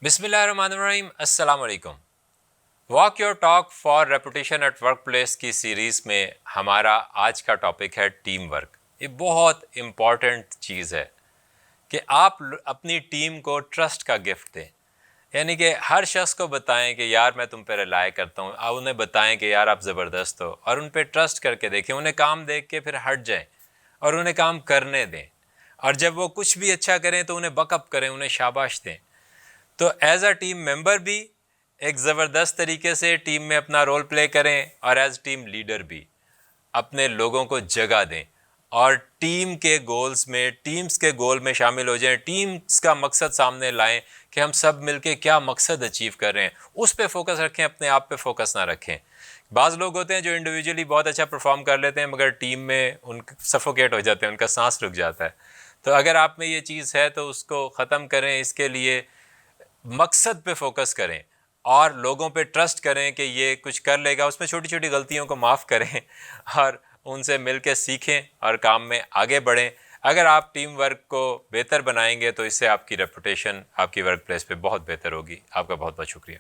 بسم اللہ الرحمن الرحیم. السلام علیکم. Walk your talk for reputation at workplace کی سیریز میں ہمارا آج کا ٹاپک ہے ٹیم ورک. یہ بہت امپورٹنٹ چیز ہے کہ آپ اپنی ٹیم کو ٹرسٹ کا گفٹ دیں. یعنی کہ ہر شخص کو بتائیں کہ یار میں تم پہ رلائے کرتا ہوں، آپ انہیں بتائیں کہ یار آپ زبردست ہو، اور ان پہ ٹرسٹ کر کے دیکھیں. انہیں کام دیکھ کے پھر ہٹ جائیں اور انہیں کام کرنے دیں، اور جب وہ کچھ بھی اچھا کریں تو انہیں بک اپ کریں، انہیں شاباش دیں. تو ایز اے ٹیم ممبر بھی ایک زبردست طریقے سے ٹیم میں اپنا رول پلے کریں، اور ایز ٹیم لیڈر بھی اپنے لوگوں کو جگہ دیں اور ٹیم کے گولز میں، ٹیمز کے گول میں شامل ہو جائیں. ٹیمز کا مقصد سامنے لائیں کہ ہم سب مل کے کیا مقصد اچیو کر رہے ہیں، اس پہ فوکس رکھیں، اپنے آپ پہ فوکس نہ رکھیں. بعض لوگ ہوتے ہیں جو انڈیویجولی بہت اچھا پرفارم کر لیتے ہیں مگر ٹیم میں ان سفوکیٹ ہو جاتے ہیں، ان کا سانس رک جاتا ہے. تو اگر آپ میں یہ چیز ہے تو اس کو ختم کریں. اس کے لیے مقصد پہ فوکس کریں اور لوگوں پہ ٹرسٹ کریں کہ یہ کچھ کر لے گا. اس میں چھوٹی چھوٹی غلطیوں کو معاف کریں اور ان سے مل کے سیکھیں اور کام میں آگے بڑھیں. اگر آپ ٹیم ورک کو بہتر بنائیں گے تو اس سے آپ کی ریپوٹیشن آپ کی ورک پلیس پہ بہت بہتر ہوگی. آپ کا بہت بہت شکریہ.